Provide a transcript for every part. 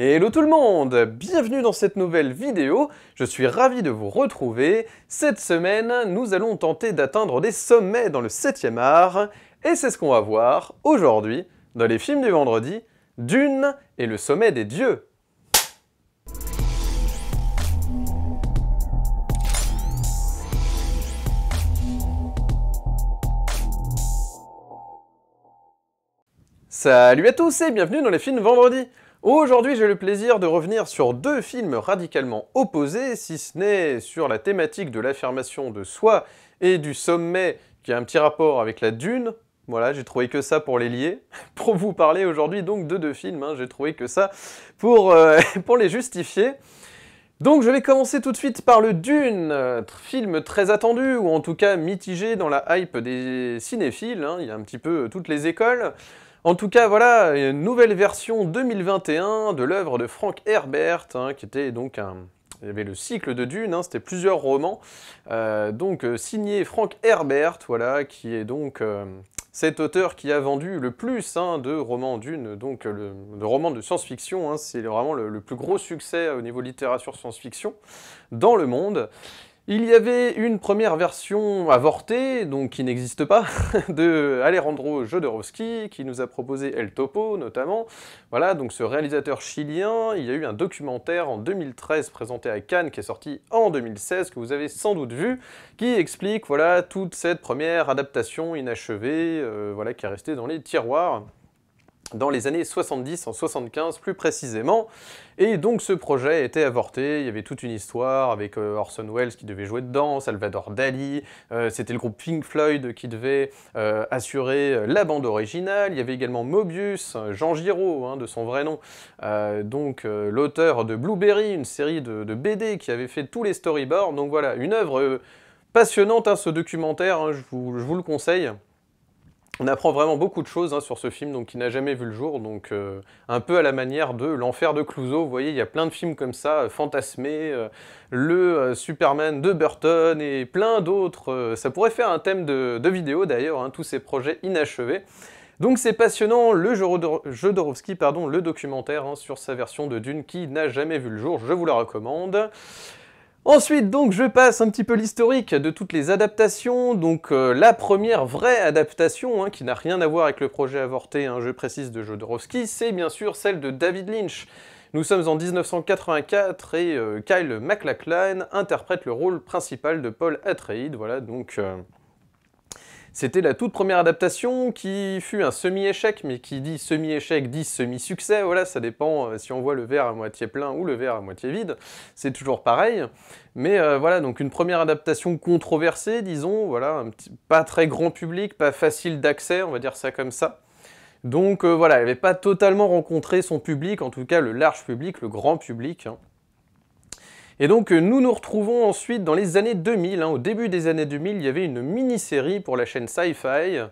Hello tout le monde, bienvenue dans cette nouvelle vidéo, je suis ravi de vous retrouver. Cette semaine, nous allons tenter d'atteindre des sommets dans le 7e art, et c'est ce qu'on va voir aujourd'hui dans les films du vendredi, Dune et le sommet des dieux. Salut à tous et bienvenue dans les films vendredi. Aujourd'hui, j'ai le plaisir de revenir sur deux films radicalement opposés, si ce n'est sur la thématique de l'affirmation de soi et du sommet qui a un petit rapport avec la Dune. Voilà, j'ai trouvé que ça pour les lier. Pour vous parler aujourd'hui donc de deux films, j'ai trouvé que ça pour les justifier. Donc je vais commencer tout de suite par le Dune, film très attendu, ou en tout cas mitigé dans la hype des cinéphiles, il y a un petit peu toutes les écoles. En tout cas, voilà, une nouvelle version 2021 de l'œuvre de Frank Herbert, qui était donc un... Il y avait le cycle de Dune, c'était plusieurs romans, signé Frank Herbert, voilà, qui est donc cet auteur qui a vendu le plus de romans Dune, donc de romans de science-fiction, c'est vraiment le plus gros succès au niveau littérature science-fiction dans le monde. Il y avait une première version avortée, donc qui n'existe pas, de Alejandro Jodorowsky, qui nous a proposé El Topo, notamment. Voilà, donc ce réalisateur chilien. Il y a eu un documentaire en 2013 présenté à Cannes, qui est sorti en 2016, que vous avez sans doute vu, qui explique, voilà, toute cette première adaptation inachevée, voilà, qui est restée dans les tiroirs, dans les années 70, en 75 plus précisément. Et donc ce projet était avorté, il y avait toute une histoire avec Orson Welles qui devait jouer dedans, Salvador Dali, c'était le groupe Pink Floyd qui devait assurer la bande originale, il y avait également Mobius, Jean Giraud, de son vrai nom, l'auteur de Blueberry, une série de BD qui avait fait tous les storyboards, donc voilà, une œuvre passionnante, ce documentaire, je vous le conseille. On apprend vraiment beaucoup de choses sur ce film donc, qui n'a jamais vu le jour, donc un peu à la manière de L'Enfer de Clouseau. Vous voyez, il y a plein de films comme ça, fantasmés, le Superman de Burton et plein d'autres. Ça pourrait faire un thème de vidéo d'ailleurs, tous ces projets inachevés. Donc c'est passionnant, Jodorowsky, le documentaire sur sa version de Dune qui n'a jamais vu le jour, je vous la recommande. Ensuite, donc, je passe un petit peu l'historique de toutes les adaptations. Donc, la première vraie adaptation, qui n'a rien à voir avec le projet avorté, je précise, de Jodorowsky, c'est bien sûr celle de David Lynch. Nous sommes en 1984 et Kyle MacLachlan interprète le rôle principal de Paul Atreides. Voilà, donc... C'était la toute première adaptation qui fut un semi-échec, mais qui dit semi-échec dit semi-succès, voilà, ça dépend si on voit le verre à moitié plein ou le verre à moitié vide, c'est toujours pareil. Mais voilà, donc une première adaptation controversée, disons, voilà, pas très grand public, pas facile d'accès, on va dire ça comme ça. Donc voilà, elle n'avait pas totalement rencontré son public, en tout cas le large public, le grand public. Et donc nous nous retrouvons ensuite dans les années 2000, au début des années 2000, il y avait une mini-série pour la chaîne Sci-Fi,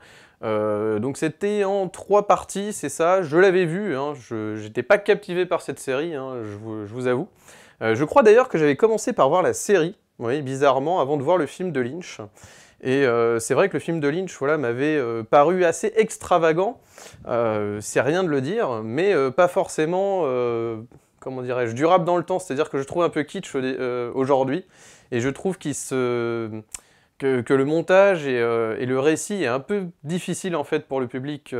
donc c'était en 3 parties, c'est ça, je l'avais vu, j'étais pas captivé par cette série, je vous avoue. Je crois d'ailleurs que j'avais commencé par voir la série, vous voyez, bizarrement, avant de voir le film de Lynch. Et c'est vrai que le film de Lynch voilà, m'avait paru assez extravagant, c'est rien de le dire, mais pas forcément... comment dirais-je, durable dans le temps, c'est-à-dire que je trouve un peu kitsch aujourd'hui, et je trouve que le montage et le récit est un peu difficile en fait pour le public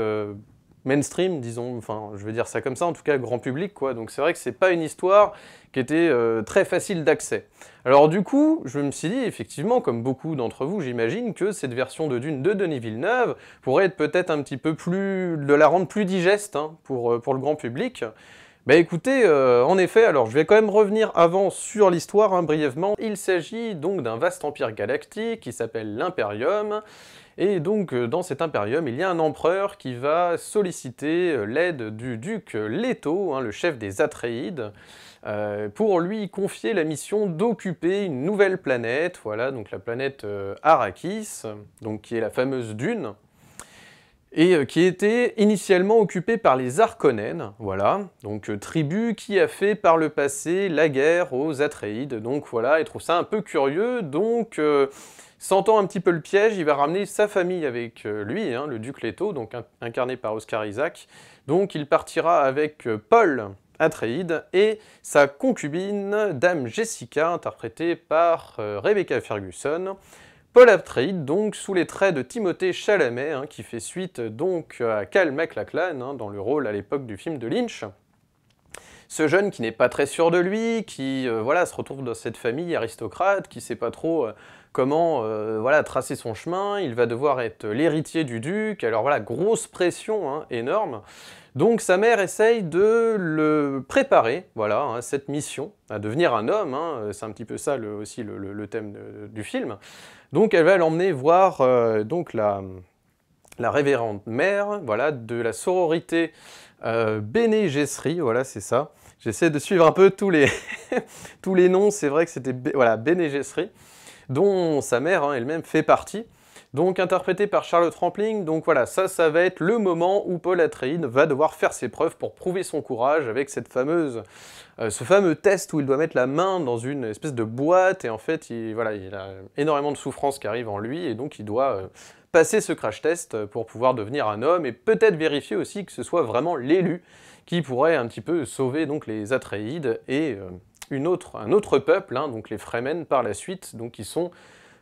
mainstream, disons, enfin je vais dire ça comme ça, en tout cas grand public, quoi, donc c'est vrai que c'est pas une histoire qui était très facile d'accès. Alors du coup, je me suis dit, effectivement, comme beaucoup d'entre vous, j'imagine que cette version de Dune de Denis Villeneuve pourrait être peut-être un petit peu plus... de la rendre plus digeste pour le grand public. Bah écoutez, en effet, alors je vais quand même revenir avant sur l'histoire, brièvement. Il s'agit donc d'un vaste empire galactique qui s'appelle l'Imperium, et donc dans cet Imperium, il y a un empereur qui va solliciter l'aide du duc Leto, le chef des Atreides, pour lui confier la mission d'occuper une nouvelle planète, voilà, donc la planète Arrakis, donc qui est la fameuse Dune, et qui était initialement occupé par les Harkonnen, voilà, donc tribu qui a fait par le passé la guerre aux Atreides, donc voilà, il trouve ça un peu curieux, donc sentant un petit peu le piège, il va ramener sa famille avec lui, le duc Leto, donc incarné par Oscar Isaac, donc il partira avec Paul, Atreides, et sa concubine, Dame Jessica, interprétée par Rebecca Ferguson. Paul Atreides, donc, sous les traits de Timothée Chalamet, hein, qui fait suite donc à Cal MacLachlan, hein, dans le rôle à l'époque du film de Lynch. Ce jeune qui n'est pas très sûr de lui, qui voilà, se retrouve dans cette famille aristocrate, qui ne sait pas trop comment voilà, tracer son chemin, il va devoir être l'héritier du duc, alors voilà, grosse pression, hein, énorme. Donc sa mère essaye de le préparer, voilà, hein, cette mission, à devenir un homme, hein, c'est un petit peu ça aussi le thème du film. Donc elle va l'emmener voir donc la révérende mère, voilà, de la sororité Bene Gesserit, voilà, c'est ça. J'essaie de suivre un peu tous les, tous les noms, c'est vrai que c'était voilà, Bene Gesserit, dont sa mère, hein, elle-même fait partie. Donc interprété par Charlotte Rampling, donc voilà, ça va être le moment où Paul Atreides va devoir faire ses preuves pour prouver son courage avec cette fameuse, ce fameux test où il doit mettre la main dans une espèce de boîte, et en fait, voilà, il a énormément de souffrances qui arrivent en lui, et donc il doit passer ce crash test pour pouvoir devenir un homme, et peut-être vérifier aussi que ce soit vraiment l'élu qui pourrait un petit peu sauver donc les Atreides, et un autre peuple, hein, donc les Fremen par la suite, donc qui sont...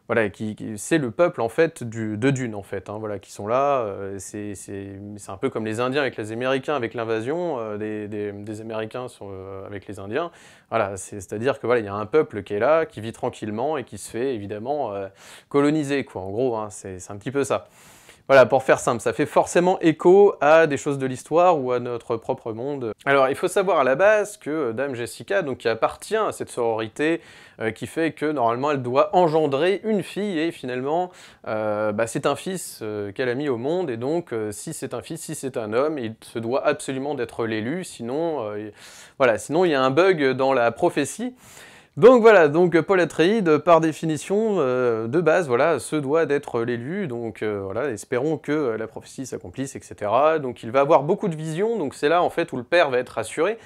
Voilà, c'est le peuple en fait de Dune en fait, hein, voilà, qui sont là, c'est un peu comme les Indiens avec les Américains avec l'invasion des Américains avec les Indiens, voilà, c'est-à-dire que voilà, il y a un peuple qui est là, qui vit tranquillement et qui se fait évidemment coloniser, quoi, en gros, hein, c'est un petit peu ça. Voilà, pour faire simple, ça fait forcément écho à des choses de l'histoire ou à notre propre monde. Alors, il faut savoir à la base que Dame Jessica, donc, qui appartient à cette sororité, qui fait que normalement elle doit engendrer une fille, et finalement, c'est un fils qu'elle a mis au monde, et donc si c'est un fils, si c'est un homme, il se doit absolument d'être l'élu, sinon, voilà, sinon il y a un bug dans la prophétie. Donc voilà, donc Paul Atreides, par définition, de base, voilà, se doit d'être l'élu, donc voilà, espérons que la prophétie s'accomplisse, etc. Donc il va avoir beaucoup de visions, donc c'est là en fait où le père va être rassuré,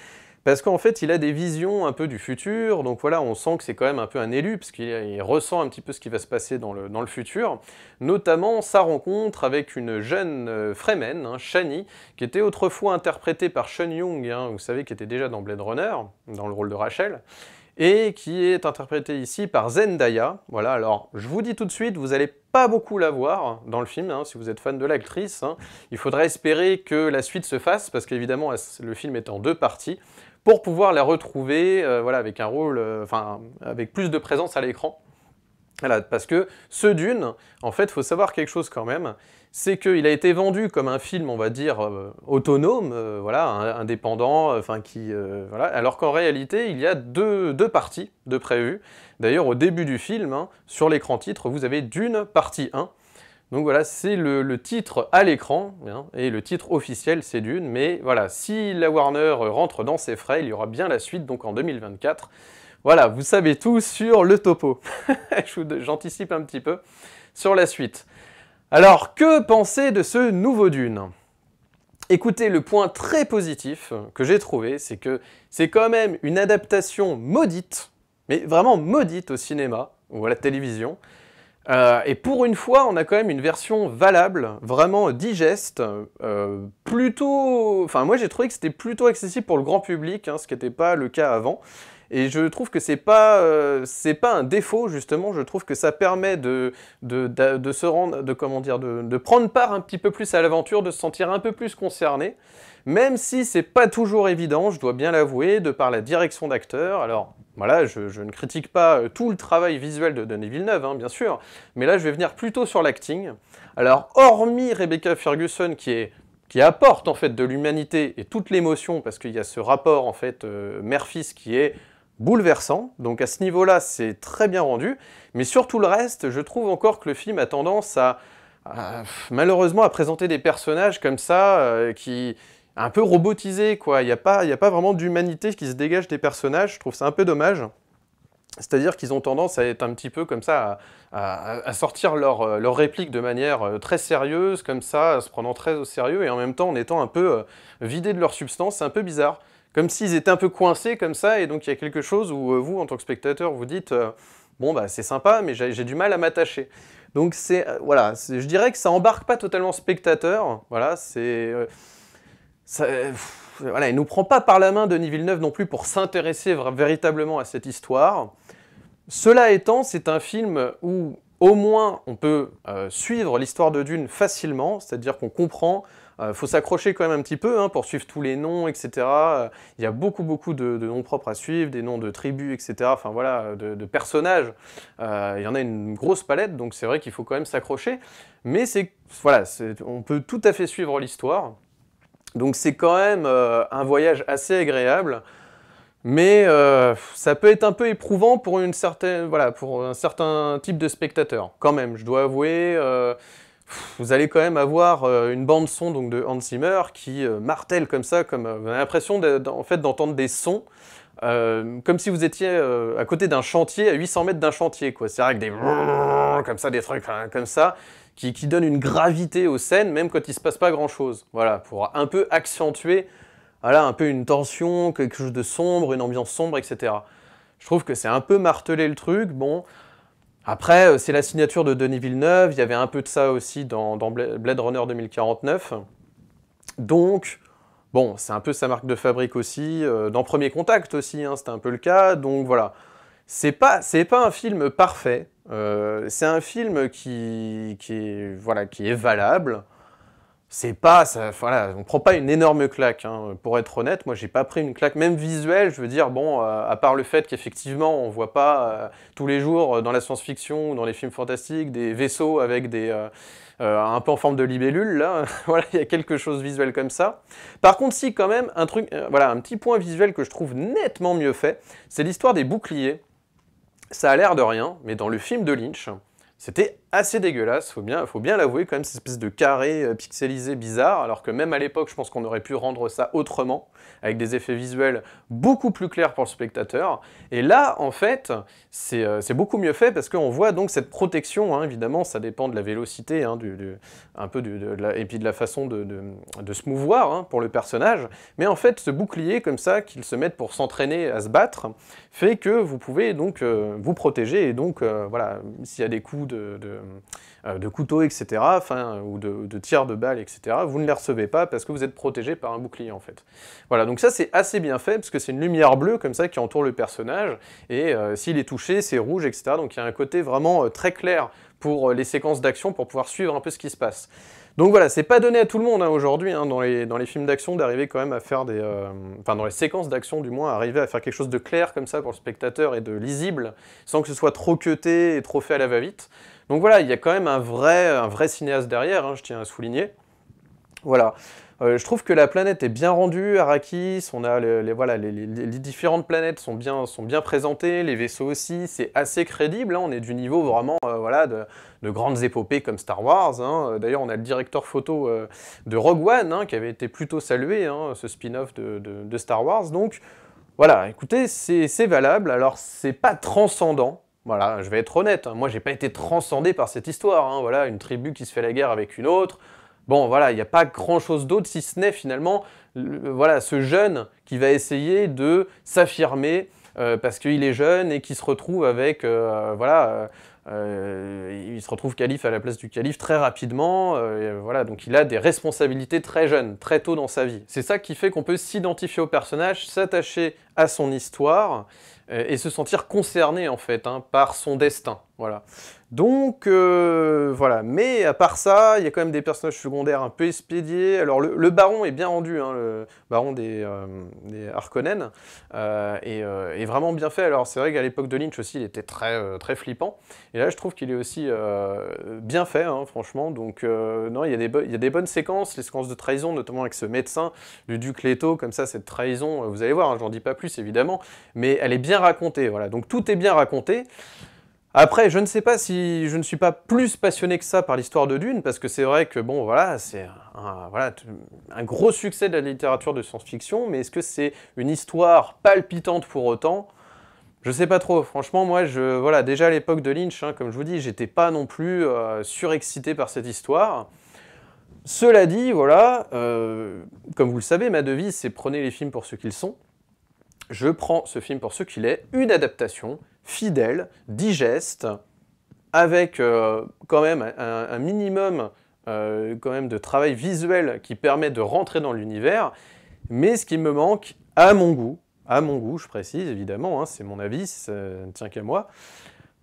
parce qu'en fait il a des visions un peu du futur, donc voilà, on sent que c'est quand même un peu un élu, parce qu'il ressent un petit peu ce qui va se passer dans le futur, notamment sa rencontre avec une jeune Fremen, hein, Shani, qui était autrefois interprétée par Sean Young, hein, vous savez, qui était déjà dans Blade Runner, dans le rôle de Rachel, et qui est interprétée ici par Zendaya. Voilà, alors je vous dis tout de suite, vous n'allez pas beaucoup la voir dans le film, hein, si vous êtes fan de l'actrice. Hein. Il faudra espérer que la suite se fasse, parce qu'évidemment le film est en 2 parties, pour pouvoir la retrouver voilà, avec un rôle, avec plus de présence à l'écran. Voilà, parce que ce Dune, en fait, il faut savoir quelque chose quand même, c'est qu'il a été vendu comme un film, on va dire, autonome, voilà, indépendant, voilà, alors qu'en réalité, il y a deux parties de prévues. D'ailleurs, au début du film, hein, sur l'écran titre, vous avez Dune partie 1. Donc voilà, c'est le titre à l'écran, hein, et le titre officiel, c'est Dune, mais voilà, si la Warner rentre dans ses frais, il y aura bien la suite, donc en 2024. Voilà, vous savez tout sur le topo. J'anticipe un petit peu sur la suite. Alors, que penser de ce nouveau Dune? Écoutez, le point très positif que j'ai trouvé, c'est que c'est quand même une adaptation maudite, mais vraiment maudite au cinéma ou à la télévision. Et pour une fois, on a quand même une version valable, vraiment digeste, plutôt... Enfin, moi j'ai trouvé que c'était plutôt accessible pour le grand public, hein, ce qui n'était pas le cas avant. Et je trouve que c'est pas un défaut, justement, je trouve que ça permet de se rendre, de prendre part un petit peu plus à l'aventure, de se sentir un peu plus concerné, même si c'est pas toujours évident, je dois bien l'avouer, de par la direction d'acteur. Alors, voilà, je ne critique pas tout le travail visuel de Denis Villeneuve, hein, bien sûr, mais là je vais venir plutôt sur l'acting. Alors, hormis Rebecca Ferguson qui apporte en fait de l'humanité et toute l'émotion, parce qu'il y a ce rapport en fait mère-fils qui est bouleversant, donc à ce niveau-là c'est très bien rendu, mais sur tout le reste, je trouve encore que le film a tendance malheureusement à présenter des personnages comme ça, qui un peu robotisés, quoi. Il n'y a pas vraiment d'humanité qui se dégage des personnages, je trouve ça un peu dommage. C'est-à-dire qu'ils ont tendance à être un petit peu comme ça, à sortir leurs répliques de manière très sérieuse, comme ça, en se prenant très au sérieux, et en même temps en étant un peu vidés de leur substance, c'est un peu bizarre. Comme s'ils étaient un peu coincés comme ça, et donc il y a quelque chose où vous, en tant que spectateur, vous dites bon, bah c'est sympa, mais j'ai du mal à m'attacher. Donc voilà, je dirais que ça embarque pas totalement spectateur, voilà, voilà, il nous prend pas par la main Denis Villeneuve non plus pour s'intéresser véritablement à cette histoire. Cela étant, c'est un film où au moins on peut suivre l'histoire de Dune facilement, c'est-à-dire qu'on comprend. Faut s'accrocher quand même un petit peu hein, pour suivre tous les noms, etc. Il y a beaucoup de noms propres à suivre, des noms de tribus, etc. Enfin voilà, de personnages. Il y en a une grosse palette, donc c'est vrai qu'il faut quand même s'accrocher. Mais voilà, on peut tout à fait suivre l'histoire. Donc c'est quand même un voyage assez agréable. Mais ça peut être un peu éprouvant pour voilà, pour un certain type de spectateur, quand même. Je dois avouer, vous allez quand même avoir une bande son donc de Hans Zimmer qui martèle comme ça, vous avez l'impression en fait d'entendre des sons, comme si vous étiez à côté d'un chantier, à 800 mètres d'un chantier, quoi. C'est vrai que des comme ça, des trucs hein, comme ça, qui donnent une gravité aux scènes, même quand il se passe pas grand-chose. Voilà, pour un peu accentuer. Voilà, un peu une tension, quelque chose de sombre, une ambiance sombre, etc. Je trouve que c'est un peu martelé le truc, bon. Après, c'est la signature de Denis Villeneuve, il y avait un peu de ça aussi dans Blade Runner 2049. Donc, bon, c'est un peu sa marque de fabrique aussi, dans Premier Contact aussi, hein, c'était un peu le cas, donc voilà. C'est pas un film parfait, c'est un film voilà, qui est valable. C'est pas, voilà, on prend pas une énorme claque, hein, pour être honnête, moi j'ai pas pris une claque, même visuelle, je veux dire, bon, à part le fait qu'effectivement on voit pas tous les jours dans la science-fiction ou dans les films fantastiques des vaisseaux avec un peu en forme de libellule, là, voilà, il y a quelque chose visuel comme ça. Par contre, si, quand même, un truc, voilà, un petit point visuel que je trouve nettement mieux fait, c'est l'histoire des boucliers. Ça a l'air de rien, mais dans le film de Lynch, c'était assez dégueulasse, faut bien l'avouer, quand même, cette espèce de carré pixelisé bizarre, alors que même à l'époque, je pense qu'on aurait pu rendre ça autrement, avec des effets visuels beaucoup plus clairs pour le spectateur. Et là, en fait, c'est beaucoup mieux fait, parce qu'on voit donc cette protection, hein, évidemment, ça dépend de la vélocité, hein, un peu et puis de la façon de se mouvoir hein, pour le personnage, mais en fait, ce bouclier, comme ça, qu'ils se mettent pour s'entraîner à se battre, fait que vous pouvez donc vous protéger, et donc, voilà, s'il y a des coups de couteau, etc., ou de tirs de balles, etc., vous ne les recevez pas parce que vous êtes protégé par un bouclier, en fait. Voilà, donc ça, c'est assez bien fait, parce que c'est une lumière bleue, comme ça, qui entoure le personnage, et s'il est touché, c'est rouge, etc., donc il y a un côté vraiment très clair pour les séquences d'action, pour pouvoir suivre un peu ce qui se passe. Donc voilà, c'est pas donné à tout le monde hein, aujourd'hui, hein, dans les films d'action, d'arriver quand même à faire enfin, dans les séquences d'action du moins, arriver à faire quelque chose de clair comme ça pour le spectateur et de lisible, sans que ce soit trop cuté et trop fait à la va-vite. Donc voilà, il y a quand même un vrai cinéaste derrière, hein, je tiens à souligner. Voilà. Je trouve que la planète est bien rendue, Arrakis, on a voilà, les différentes planètes sont bien présentées, les vaisseaux aussi, c'est assez crédible, hein, on est du niveau vraiment voilà, de grandes épopées comme Star Wars. Hein. D'ailleurs, on a le directeur photo de Rogue One, hein, qui avait été plutôt salué, hein, ce spin-off de Star Wars. Donc voilà, écoutez, c'est valable, alors c'est pas transcendant. Voilà, je vais être honnête, hein, moi j'ai pas été transcendé par cette histoire, hein, voilà, une tribu qui se fait la guerre avec une autre. Bon, voilà, il n'y a pas grand-chose d'autre, si ce n'est finalement voilà, ce jeune qui va essayer de s'affirmer parce qu'il est jeune et qui se retrouve avec, voilà, il se retrouve calife à la place du calife très rapidement, voilà, donc il a des responsabilités très jeunes, très tôt dans sa vie. C'est ça qui fait qu'on peut s'identifier au personnage, s'attacher à son histoire et se sentir concerné en fait hein, par son destin, voilà. Donc, voilà. Mais à part ça, il y a quand même des personnages secondaires un peu expédiés. Alors, le baron est bien rendu, hein, le baron des Harkonnen, est vraiment bien fait. Alors, c'est vrai qu'à l'époque de Lynch aussi, il était très flippant. Et là, je trouve qu'il est aussi bien fait, hein, franchement. Donc, non, il y a des bonnes séquences, les séquences de trahison, notamment avec ce médecin, le duc Leto, comme ça, cette trahison, vous allez voir, hein, j'en dis pas plus, évidemment, mais elle est bien racontée, voilà. Donc, tout est bien raconté. Après, je ne sais pas si je ne suis pas plus passionné que ça par l'histoire de Dune, parce que c'est vrai que, bon, voilà, c'est voilà, un gros succès de la littérature de science-fiction, mais est-ce que c'est une histoire palpitante pour autant? Je sais pas trop. Franchement, moi, voilà, déjà à l'époque de Lynch, hein, comme je vous dis, j'étais pas non plus surexcité par cette histoire. Cela dit, voilà, comme vous le savez, ma devise, c'est prenez les films pour ce qu'ils sont. Je prends ce film pour ce qu'il est, une adaptation fidèle, digeste, avec quand même un minimum quand même de travail visuel qui permet de rentrer dans l'univers, mais ce qui me manque, à mon goût, je précise évidemment, hein, c'est mon avis, ça ne tient qu'à moi,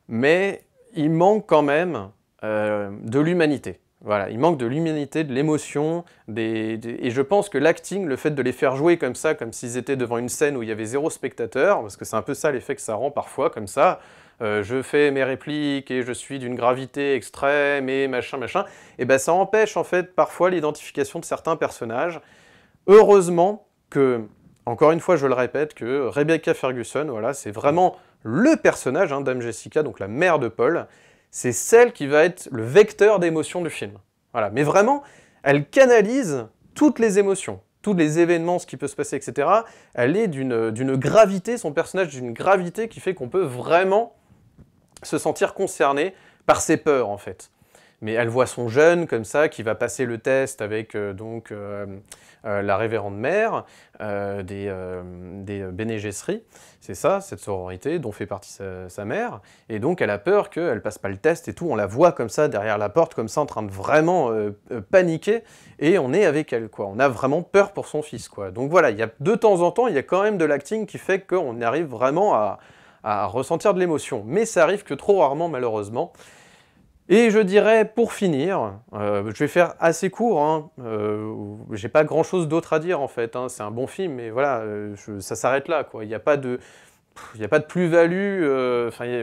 mais il manque quand même de l'humanité. Voilà, il manque de l'humanité, de l'émotion, et je pense que l'acting, le fait de les faire jouer comme ça, comme s'ils étaient devant une scène où il y avait 0 spectateur, parce que c'est un peu ça l'effet que ça rend parfois, comme ça, je fais mes répliques et je suis d'une gravité extrême et machin, et ben ça empêche en fait parfois l'identification de certains personnages. Heureusement que, encore une fois je le répète, que Rebecca Ferguson, voilà, c'est vraiment le personnage, hein, Dame Jessica, donc la mère de Paul, c'est celle qui va être le vecteur d'émotion du film. Voilà. Mais vraiment, elle canalise toutes les émotions, tous les événements, ce qui peut se passer, etc. Elle est d'une gravité, son personnage d'une gravité qui fait qu'on peut vraiment se sentir concerné par ses peurs, en fait. Mais elle voit son jeune, comme ça, qui va passer le test avec la révérende mère des Bene Gesserit, c'est ça, cette sororité dont fait partie sa mère, et donc elle a peur qu'elle passe pas le test et tout, on la voit comme ça, derrière la porte, comme ça, en train de vraiment paniquer, et on est avec elle, quoi. On a vraiment peur pour son fils, quoi. Donc voilà, il y a, de temps en temps, il y a quand même de l'acting qui fait qu'on arrive vraiment à ressentir de l'émotion, mais ça arrive que trop rarement, malheureusement. Et je dirais, pour finir, je vais faire assez court, hein, j'ai pas grand chose d'autre à dire en fait, hein, c'est un bon film, mais voilà, ça s'arrête là, quoi. Il n'y a pas de plus-value,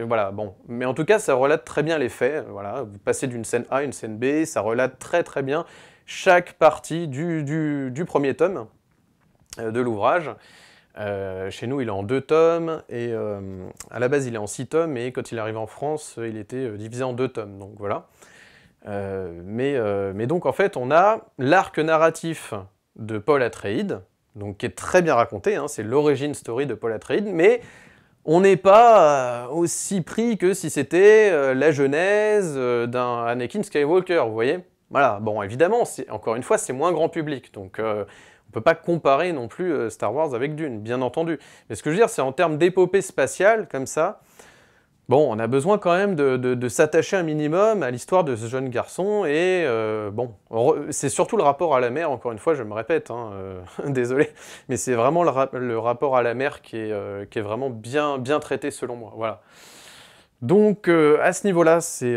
voilà, bon. Mais en tout cas, ça relate très bien les faits, voilà. Vous passez d'une scène A à une scène B, ça relate très très bien chaque partie du premier tome de l'ouvrage. Chez nous, il est en 2 tomes, et à la base, il est en 6 tomes, et quand il arrive en France, il était divisé en 2 tomes, donc voilà. Mais donc, en fait, on a l'arc narratif de Paul Atreides, donc qui est très bien raconté, hein, c'est l'origin story de Paul Atreides, mais on n'est pas aussi pris que si c'était la genèse d'un Anakin Skywalker, vous voyez? Voilà, bon, évidemment, encore une fois, c'est moins grand public, donc on peut pas comparer non plus Star Wars avec Dune, bien entendu. Mais ce que je veux dire, c'est en termes d'épopée spatiale, comme ça, bon, on a besoin quand même de s'attacher un minimum à l'histoire de ce jeune garçon, et bon, c'est surtout le rapport à la mer, encore une fois, je me répète, hein, désolé, mais c'est vraiment le rapport à la mer qui est vraiment bien traité selon moi, voilà. Donc à ce niveau-là, c'est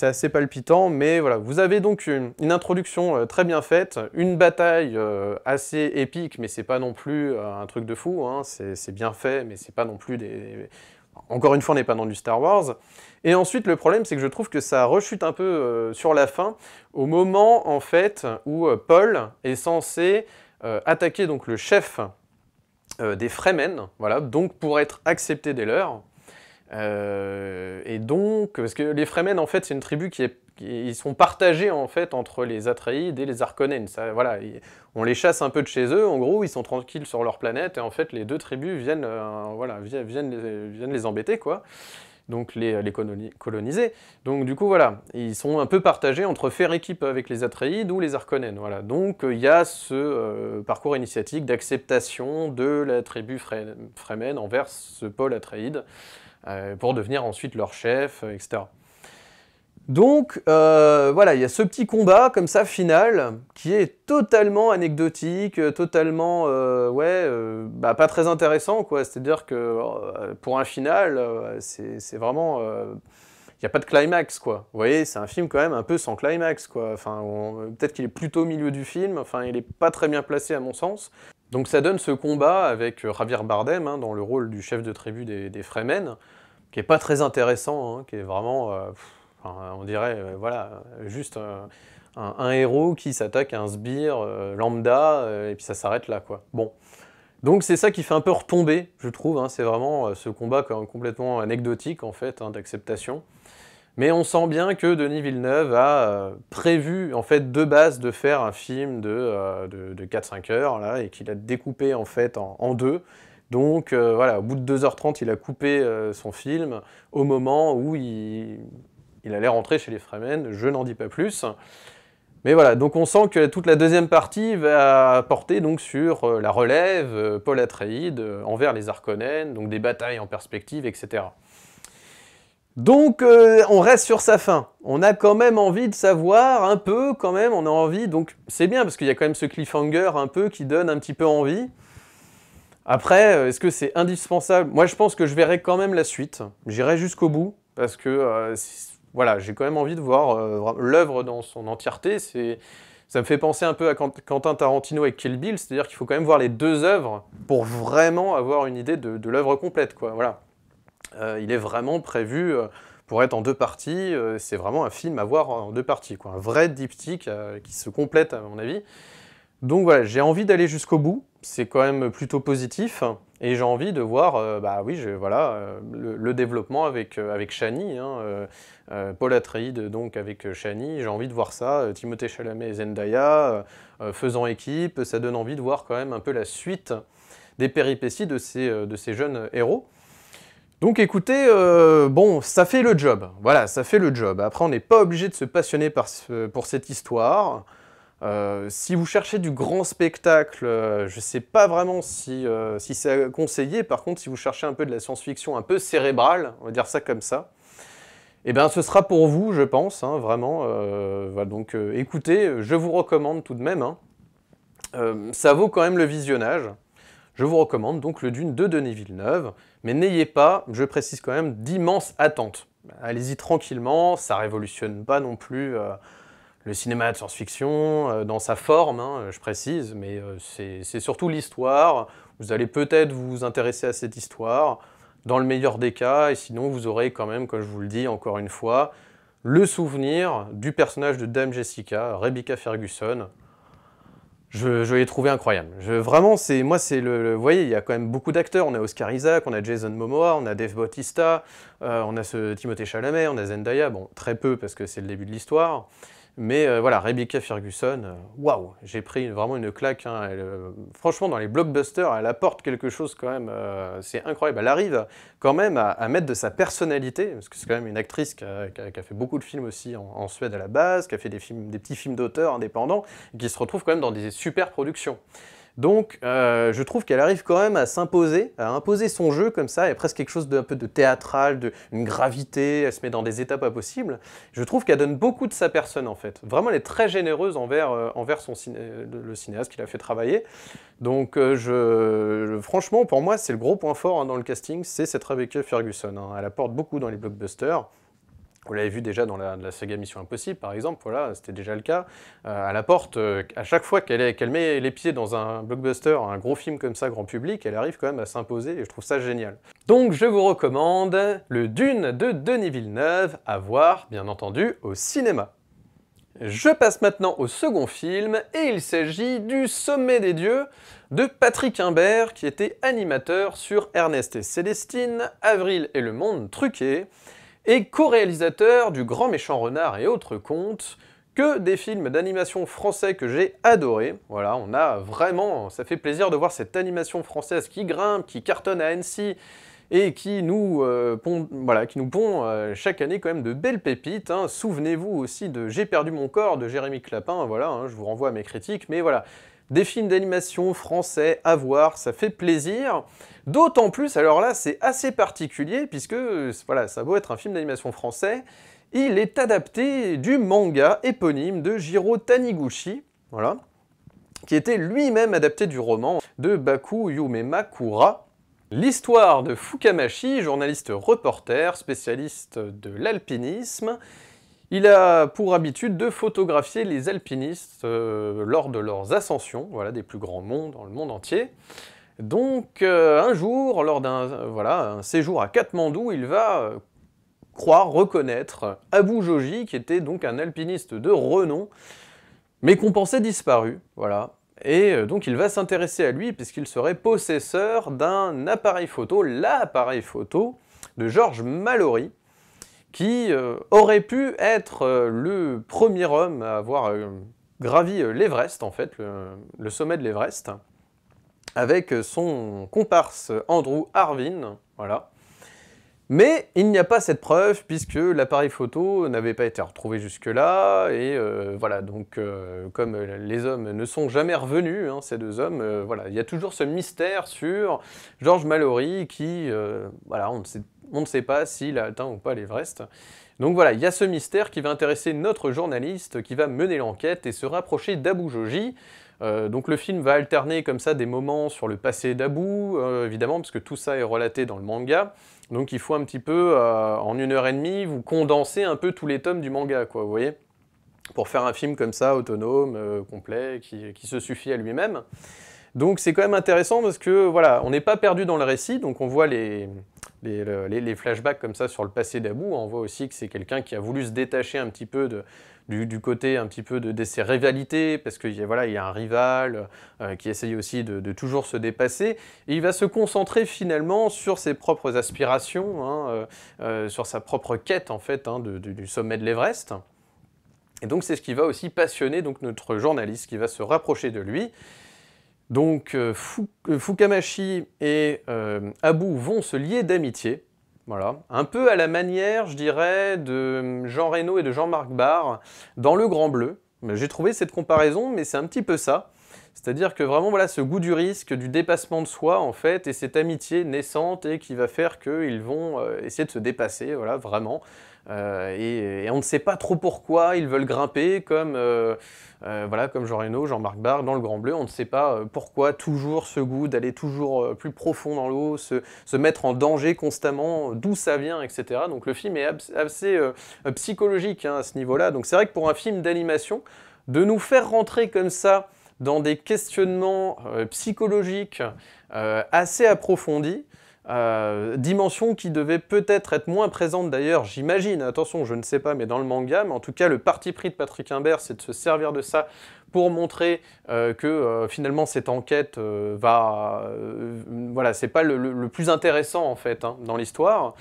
assez palpitant, mais voilà, vous avez donc une introduction très bien faite, une bataille assez épique, mais c'est pas non plus un truc de fou, hein, c'est bien fait, mais c'est pas non plus des... Encore une fois, on n'est pas dans du Star Wars. Et ensuite, le problème, c'est que je trouve que ça rechute un peu sur la fin, au moment, en fait, où Paul est censé attaquer donc le chef des Fremen, voilà, donc pour être accepté des leurs. Et donc, parce que les Fremen, en fait, c'est une tribu ils sont partagés, en fait, entre les Atreides et les Harkonnen. Ça, voilà, on les chasse un peu de chez eux, en gros, ils sont tranquilles sur leur planète, et en fait, les 2 tribus viennent, voilà, viennent les embêter, quoi. Donc, les coloniser. Donc, du coup, voilà, ils sont un peu partagés entre faire équipe avec les Atreides ou les Harkonnen, voilà. Donc, il y a ce parcours initiatique d'acceptation de la tribu Fremen envers ce Paul Atreides, pour devenir ensuite leur chef, etc. Donc, voilà, il y a ce petit combat, comme ça, final, qui est totalement anecdotique, totalement, pas très intéressant, quoi. C'est-à-dire que, pour un final, c'est vraiment... il n'y a pas de climax, quoi. Vous voyez, c'est un film quand même un peu sans climax, quoi. Enfin, peut-être qu'il est plutôt au milieu du film, enfin, il n'est pas très bien placé à mon sens. Donc ça donne ce combat avec Javier Bardem, hein, dans le rôle du chef de tribu des Fremen, qui est pas très intéressant, hein, qui est vraiment, on dirait, voilà, juste un héros qui s'attaque à un sbire lambda, et puis ça s'arrête là, quoi. Bon. Donc c'est ça qui fait un peu retomber, je trouve, hein, c'est vraiment ce combat complètement anecdotique, en fait, hein, d'acceptation. Mais on sent bien que Denis Villeneuve a prévu, en fait, de base, de faire un film de 4-5 heures, là, et qu'il a découpé, en fait, en 2. Donc, voilà, au bout de 2h30, il a coupé son film, au moment où il allait rentrer chez les Fremen, je n'en dis pas plus. Mais voilà, donc on sent que toute la deuxième partie va porter donc sur la relève, Paul Atreides, envers les Harkonnen, donc des batailles en perspective, etc. Donc on reste sur sa fin. On a quand même envie de savoir un peu, quand même, on a envie, donc c'est bien parce qu'il y a quand même ce cliffhanger un peu qui donne un petit peu envie. Après, est-ce que c'est indispensable? Moi je pense que je verrai quand même la suite. J'irai jusqu'au bout, parce que voilà, j'ai quand même envie de voir l'œuvre dans son entièreté. Ça me fait penser un peu à Quentin Tarantino avec Kill Bill, c'est-à-dire qu'il faut quand même voir les deux œuvres pour vraiment avoir une idée de l'œuvre complète, quoi. Voilà. Il est vraiment prévu pour être en deux parties. C'est vraiment un film à voir en deux parties, quoi. Un vrai diptyque qui se complète, à mon avis. Donc voilà, j'ai envie d'aller jusqu'au bout. C'est quand même plutôt positif. Et j'ai envie de voir, bah oui, voilà, le développement avec Chani, hein, Paul Atreides, donc avec Chani. J'ai envie de voir ça, Timothée Chalamet et Zendaya, faisant équipe. Ça donne envie de voir quand même un peu la suite des péripéties de ces jeunes héros. Donc écoutez, bon, ça fait le job. Voilà, ça fait le job. Après, on n'est pas obligé de se passionner pour cette histoire. Si vous cherchez du grand spectacle, je ne sais pas vraiment si c'est conseillé. Par contre, si vous cherchez un peu de la science-fiction un peu cérébrale, on va dire ça comme ça, eh bien, ce sera pour vous, je pense, hein, vraiment. Voilà, donc écoutez, je vous recommande tout de même. Hein. Ça vaut quand même le visionnage. Je vous recommande donc le Dune de Denis Villeneuve, mais n'ayez pas, je précise quand même, d'immenses attentes. Allez-y tranquillement, ça révolutionne pas non plus le cinéma de science-fiction dans sa forme, hein, je précise, mais c'est surtout l'histoire. Vous allez peut-être vous intéresser à cette histoire, dans le meilleur des cas, et sinon vous aurez quand même, comme je vous le dis encore une fois, le souvenir du personnage de Dame Jessica, Rebecca Ferguson. Je l'ai trouvé incroyable. Vraiment, moi, vous voyez, il y a quand même beaucoup d'acteurs. On a Oscar Isaac, on a Jason Momoa, on a Dave Bautista, on a ce Timothée Chalamet, on a Zendaya. Bon, très peu parce que c'est le début de l'histoire. Mais voilà, Rebecca Ferguson, waouh, j'ai pris vraiment une claque. Hein, franchement, dans les blockbusters, elle apporte quelque chose quand même. C'est incroyable. Elle arrive quand même à mettre de sa personnalité, parce que c'est quand même une actrice qui a fait beaucoup de films aussi en Suède à la base, qui a fait des petits films d'auteur indépendants, et qui se retrouve quand même dans des super productions. Donc, je trouve qu'elle arrive quand même à s'imposer, à imposer son jeu comme ça, il y a presque quelque chose d'un peu de théâtral, une gravité, elle se met dans des états pas possibles. Je trouve qu'elle donne beaucoup de sa personne en fait. Vraiment, elle est très généreuse envers le cinéaste qui l'a fait travailler. Donc, franchement, pour moi, c'est le gros point fort hein, dans le casting, c'est cette Rebecca Ferguson. Hein. Elle apporte beaucoup dans les blockbusters. Vous l'avez vu déjà dans la saga Mission Impossible, par exemple, voilà, c'était déjà le cas. Elle apporte, à chaque fois qu'elle met les pieds dans un blockbuster, un gros film comme ça, grand public, elle arrive quand même à s'imposer, et je trouve ça génial. Donc je vous recommande le Dune de Denis Villeneuve, à voir, bien entendu, au cinéma. Je passe maintenant au second film, et il s'agit du Sommet des Dieux, de Patrick Imbert, qui était animateur sur Ernest et Célestine, Avril et le Monde Truqué, et co-réalisateur du Grand Méchant Renard et autres contes, que des films d'animation français que j'ai adorés. Voilà, on a vraiment, ça fait plaisir de voir cette animation française qui grimpe, qui cartonne à Annecy, et qui nous pond chaque année quand même de belles pépites. Hein. Souvenez-vous aussi de J'ai perdu mon corps de Jérémy Clapin, voilà, hein, je vous renvoie à mes critiques, mais voilà. Des films d'animation français à voir, ça fait plaisir. D'autant plus, alors là, c'est assez particulier, puisque, voilà, ça vaut être un film d'animation français, il est adapté du manga éponyme de Jiro Taniguchi, voilà, qui était lui-même adapté du roman de Baku Yumema Kura. L'histoire de Fukamashi, journaliste reporter, spécialiste de l'alpinisme. Il a pour habitude de photographier les alpinistes lors de leurs ascensions, voilà, des plus grands monts dans le monde entier. Donc un jour, lors d'un séjour à Katmandou, il va reconnaître Abu Joji, qui était donc un alpiniste de renom, mais qu'on pensait disparu, voilà. Et donc il va s'intéresser à lui, puisqu'il serait possesseur d'un appareil photo, l'appareil photo de George Mallory, qui aurait pu être le premier homme à avoir gravi l'Everest, en fait, le sommet de l'Everest, avec son comparse Andrew Harvin, voilà. Mais il n'y a pas cette preuve, puisque l'appareil photo n'avait pas été retrouvé jusque-là, et voilà, donc comme les hommes ne sont jamais revenus, hein, ces deux hommes, voilà, il y a toujours ce mystère sur George Mallory qui, voilà, on ne sait pas s'il a atteint ou pas l'Everest. Donc voilà, il y a ce mystère qui va intéresser notre journaliste, qui va mener l'enquête et se rapprocher d'Abu Joji. Donc le film va alterner comme ça des moments sur le passé d'Abu, évidemment, parce que tout ça est relaté dans le manga. Donc il faut un petit peu, en 1h30, vous condenser un peu tous les tomes du manga, quoi, vous voyez, pour faire un film comme ça, autonome, complet, qui se suffit à lui-même. Donc c'est quand même intéressant parce que, voilà, on n'est pas perdu dans le récit, donc on voit les flashbacks comme ça sur le passé d'Abu. On voit aussi que c'est quelqu'un qui a voulu se détacher un petit peu du côté un petit peu de ses rivalités, parce qu'il voilà, y a un rival qui essaye aussi de toujours se dépasser, et il va se concentrer finalement sur ses propres aspirations, hein, sur sa propre quête en fait, hein, du sommet de l'Everest. Et donc c'est ce qui va aussi passionner donc, notre journaliste, qui va se rapprocher de lui. Donc Fukamashi et Abu vont se lier d'amitié, voilà, un peu à la manière, je dirais, de Jean Reno et de Jean-Marc Barr dans Le Grand Bleu. J'ai trouvé cette comparaison, mais c'est un petit peu ça. C'est-à-dire que vraiment, voilà, ce goût du risque, du dépassement de soi, en fait, et cette amitié naissante et qui va faire qu'ils vont essayer de se dépasser, voilà, vraiment. Et on ne sait pas trop pourquoi ils veulent grimper, comme, voilà, comme Jean Reno, Jean-Marc Barr dans Le Grand Bleu. On ne sait pas pourquoi toujours ce goût d'aller toujours plus profond dans l'eau, se mettre en danger constamment, d'où ça vient, etc. Donc le film est assez psychologique, hein, à ce niveau-là. Donc c'est vrai que pour un film d'animation, de nous faire rentrer comme ça dans des questionnements psychologiques assez approfondis, dimension qui devait peut-être être moins présente d'ailleurs, j'imagine, attention, je ne sais pas, mais dans le manga, mais en tout cas, le parti pris de Patrick Imbert, c'est de se servir de ça pour montrer que finalement cette enquête voilà, c'est pas le plus intéressant en fait, hein, dans l'histoire,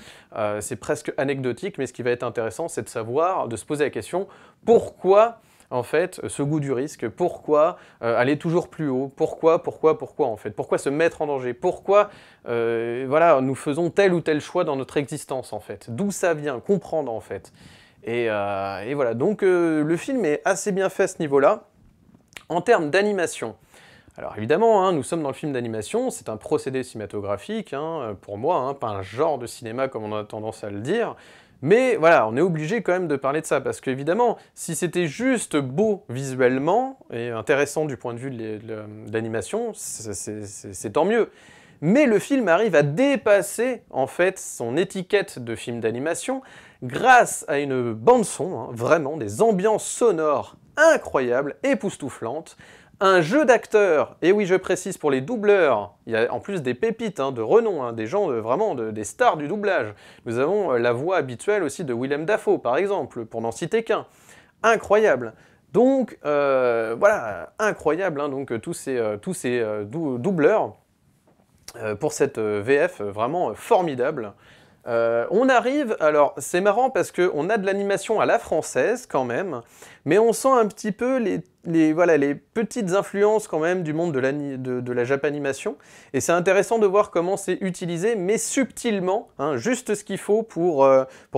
c'est presque anecdotique, mais ce qui va être intéressant, c'est de savoir, de se poser la question, pourquoi en fait, ce goût du risque, pourquoi aller toujours plus haut, pourquoi en fait, pourquoi se mettre en danger, pourquoi voilà, nous faisons tel ou tel choix dans notre existence en fait, d'où ça vient, comprendre en fait. Et voilà, donc le film est assez bien fait à ce niveau-là. En termes d'animation, alors évidemment, hein, nous sommes dans le film d'animation, c'est un procédé cinématographique, hein, pour moi, hein, pas un genre de cinéma comme on a tendance à le dire, mais voilà, on est obligé quand même de parler de ça, parce qu'évidemment, si c'était juste beau visuellement, et intéressant du point de vue de l'animation, c'est tant mieux. Mais le film arrive à dépasser, en fait, son étiquette de film d'animation, grâce à une bande-son, hein, vraiment, des ambiances sonores incroyables, époustouflantes, un jeu d'acteurs, et oui je précise pour les doubleurs, il y a en plus des pépites, hein, de renom, hein, des gens vraiment des stars du doublage. Nous avons la voix habituelle aussi de Willem Dafoe par exemple, pour n'en citer qu'un. Incroyable. Donc voilà, incroyable, hein, donc tous ces doubleurs pour cette VF vraiment formidable. On arrive, alors c'est marrant parce qu'on a de l'animation à la française quand même, mais on sent un petit peu voilà, les petites influences quand même du monde de la Japanimation, et c'est intéressant de voir comment c'est utilisé, mais subtilement, hein, juste ce qu'il faut pour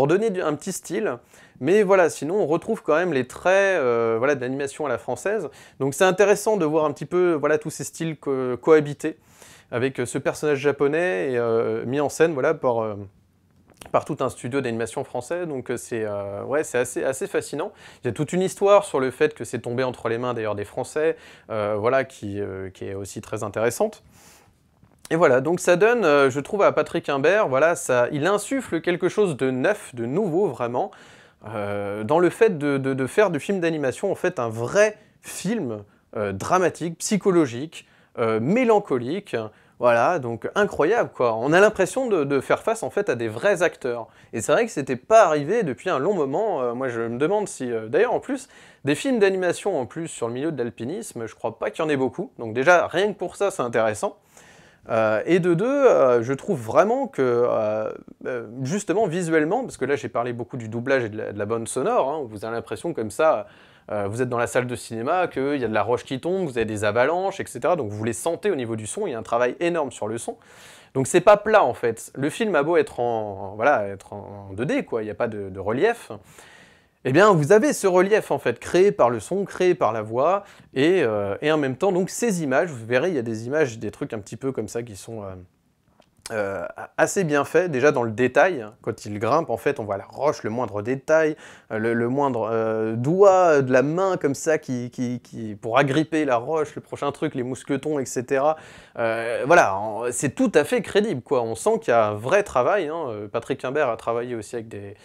donner un petit style, mais voilà, sinon on retrouve quand même les traits voilà, d'animation à la française, donc c'est intéressant de voir un petit peu voilà, tous ces styles cohabiter avec ce personnage japonais et mis en scène voilà, par tout un studio d'animation français, donc c'est ouais, assez fascinant. Il y a toute une histoire sur le fait que c'est tombé entre les mains d'ailleurs des Français, voilà, qui est aussi très intéressante. Et voilà, donc ça donne, je trouve, à Patrick Imbert, voilà, il insuffle quelque chose de neuf, de nouveau vraiment, dans le fait de faire du film d'animation en fait un vrai film dramatique, psychologique, mélancolique. Voilà, donc incroyable quoi. On a l'impression de faire face en fait à des vrais acteurs. Et c'est vrai que c'était pas arrivé depuis un long moment. Moi je me demande si... D'ailleurs en plus, des films d'animation en plus sur le milieu de l'alpinisme, je crois pas qu'il y en ait beaucoup. Donc déjà, rien que pour ça, c'est intéressant. Et de deux, je trouve vraiment que, justement visuellement, parce que là j'ai parlé beaucoup du doublage et de la bande sonore, hein, où vous avez l'impression comme ça... vous êtes dans la salle de cinéma, qu'il y a de la roche qui tombe, vous avez des avalanches, etc. Donc vous les sentez au niveau du son, il y a un travail énorme sur le son. Donc c'est pas plat en fait. Le film a beau être voilà, être en 2D, quoi, il n'y a pas de relief. Eh bien vous avez ce relief en fait, créé par le son, créé par la voix, et en même temps, donc ces images, vous verrez, il y a des images, des trucs un petit peu comme ça qui sont assez bien fait, déjà dans le détail, hein. Quand il grimpe, en fait, on voit la roche, le moindre détail, le moindre doigt de la main comme ça pour agripper la roche, le prochain truc, les mousquetons, etc. Voilà, c'est tout à fait crédible, quoi. On sent qu'il y a un vrai travail, hein. Patrick Imbert a travaillé aussi avec des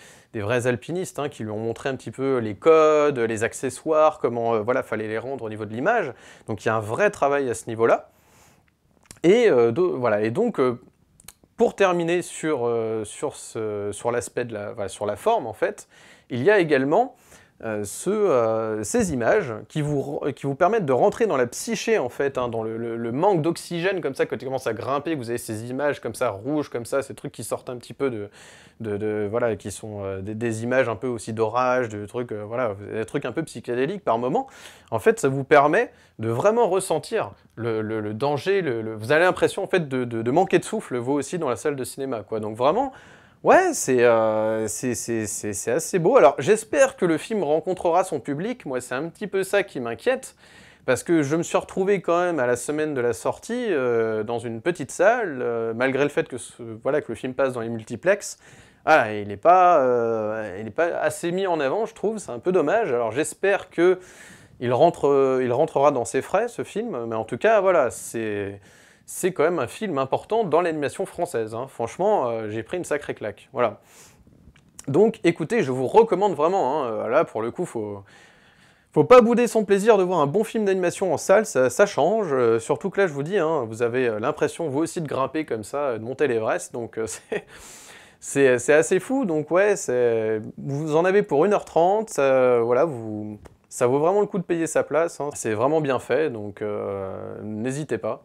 vrais alpinistes, hein, qui lui ont montré un petit peu les codes, les accessoires, comment voilà, fallait les rendre au niveau de l'image. Donc il y a un vrai travail à ce niveau-là. Et, voilà, et donc... pour terminer sur l'aspect de voilà, sur la forme, en fait, il y a également ces images qui vous permettent de rentrer dans la psyché, en fait, hein, dans le manque d'oxygène, comme ça, quand tu commences à grimper, que vous avez ces images comme ça, rouges, comme ça, ces trucs qui sortent un petit peu voilà, qui sont des images un peu aussi d'orage, de trucs, voilà, des trucs un peu psychédéliques par moment. En fait, ça vous permet de vraiment ressentir le danger, vous avez l'impression, en fait, de manquer de souffle, vous aussi, dans la salle de cinéma, quoi. Donc vraiment... ouais, c'est assez beau. Alors, j'espère que le film rencontrera son public. Moi, c'est un petit peu ça qui m'inquiète, parce que je me suis retrouvé quand même à la semaine de la sortie, dans une petite salle, malgré le fait que, voilà, que le film passe dans les multiplexes. Voilà, il n'est pas assez mis en avant, je trouve, c'est un peu dommage. Alors, j'espère que il rentrera dans ses frais, ce film, mais en tout cas, voilà, c'est quand même un film important dans l'animation française, hein. Franchement, j'ai pris une sacrée claque, voilà. Donc, écoutez, je vous recommande vraiment, hein, là, pour le coup, faut pas bouder son plaisir de voir un bon film d'animation en salle, ça change, surtout que là, je vous dis, hein, vous avez l'impression, vous aussi, de grimper comme ça, de monter l'Everest, donc c'est assez fou, donc ouais, vous en avez pour 1h30, voilà, ça vaut vraiment le coup de payer sa place, hein. C'est vraiment bien fait, donc n'hésitez pas.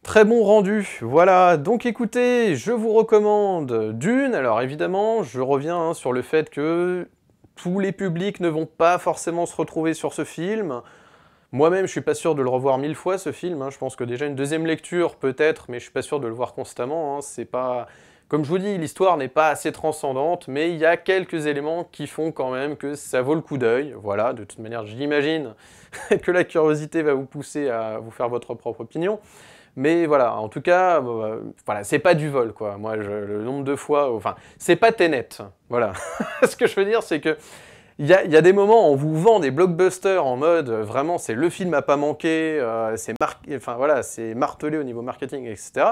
Très bon rendu, voilà, donc écoutez, je vous recommande Dune. Alors évidemment, je reviens, hein, sur le fait que tous les publics ne vont pas forcément se retrouver sur ce film. Moi-même, je suis pas sûr de le revoir 1000 fois, ce film, hein. Je pense que déjà une deuxième lecture, peut-être, mais je suis pas sûr de le voir constamment, hein. C'est pas... Comme je vous dis, l'histoire n'est pas assez transcendante, mais il y a quelques éléments qui font quand même que ça vaut le coup d'œil. Voilà, de toute manière, j'imagine que la curiosité va vous pousser à vous faire votre propre opinion. Mais voilà, en tout cas, voilà, c'est pas du vol, quoi. Moi, le nombre de fois... Enfin, c'est pas Tenet, voilà. Ce que je veux dire, c'est que il y a des moments où on vous vend des blockbusters en mode, vraiment, c'est le film à pas manquer, enfin, voilà, c'est martelé au niveau marketing, etc.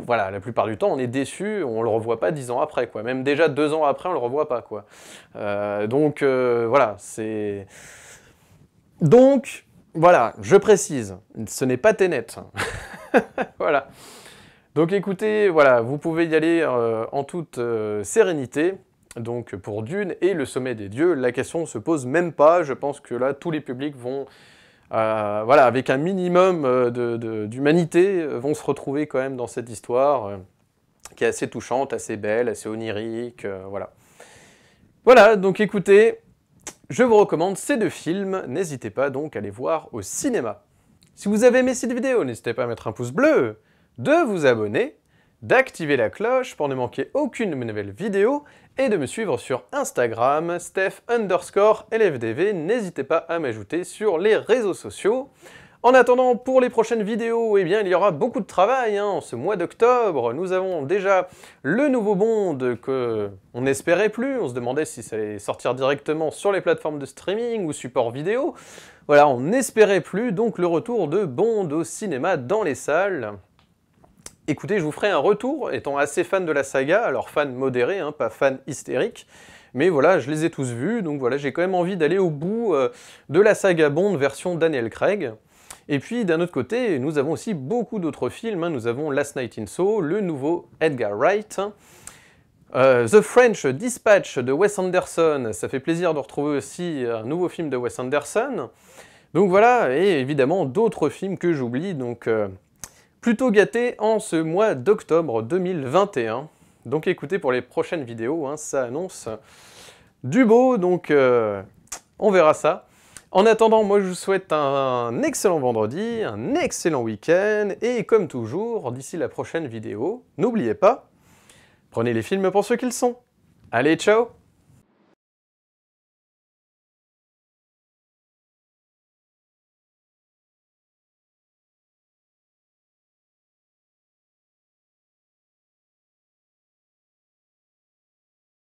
Voilà, la plupart du temps, on est déçu, on le revoit pas 10 ans après, quoi. Même déjà 2 ans après, on le revoit pas, quoi. Donc, voilà, c'est... Donc... voilà, je précise, ce n'est pas Tenet. Voilà. Donc écoutez, voilà, vous pouvez y aller en toute sérénité. Donc pour Dune et le sommet des dieux, la question ne se pose même pas. Je pense que là, tous les publics vont, voilà, avec un minimum d'humanité, vont se retrouver quand même dans cette histoire qui est assez touchante, assez belle, assez onirique, voilà. Voilà, donc écoutez... je vous recommande ces 2 films, n'hésitez pas donc à les voir au cinéma. Si vous avez aimé cette vidéo, n'hésitez pas à mettre un pouce bleu, de vous abonner, d'activer la cloche pour ne manquer aucune de mes nouvelles vidéos, et de me suivre sur Instagram, Steph_LFDV, n'hésitez pas à m'ajouter sur les réseaux sociaux. En attendant, pour les prochaines vidéos, eh bien, il y aura beaucoup de travail, hein. En ce mois d'octobre, nous avons déjà le nouveau Bond qu'on n'espérait plus. On se demandait si ça allait sortir directement sur les plateformes de streaming ou support vidéo. Voilà, on n'espérait plus, donc le retour de Bond au cinéma dans les salles. Écoutez, je vous ferai un retour, étant assez fan de la saga, alors fan modéré, hein, pas fan hystérique. Mais voilà, je les ai tous vus, donc voilà, j'ai quand même envie d'aller au bout de la saga Bond version Daniel Craig. Et puis d'un autre côté, nous avons aussi beaucoup d'autres films, hein. Nous avons Last Night in Soho, le nouveau Edgar Wright, The French Dispatch de Wes Anderson, ça fait plaisir de retrouver aussi un nouveau film de Wes Anderson. Donc voilà, et évidemment d'autres films que j'oublie, donc plutôt gâté en ce mois d'octobre 2021. Donc écoutez, pour les prochaines vidéos, hein, ça annonce du beau, donc on verra ça. En attendant, moi je vous souhaite un excellent vendredi, un excellent week-end, et comme toujours, d'ici la prochaine vidéo, n'oubliez pas, prenez les films pour ce qu'ils sont. Allez, ciao!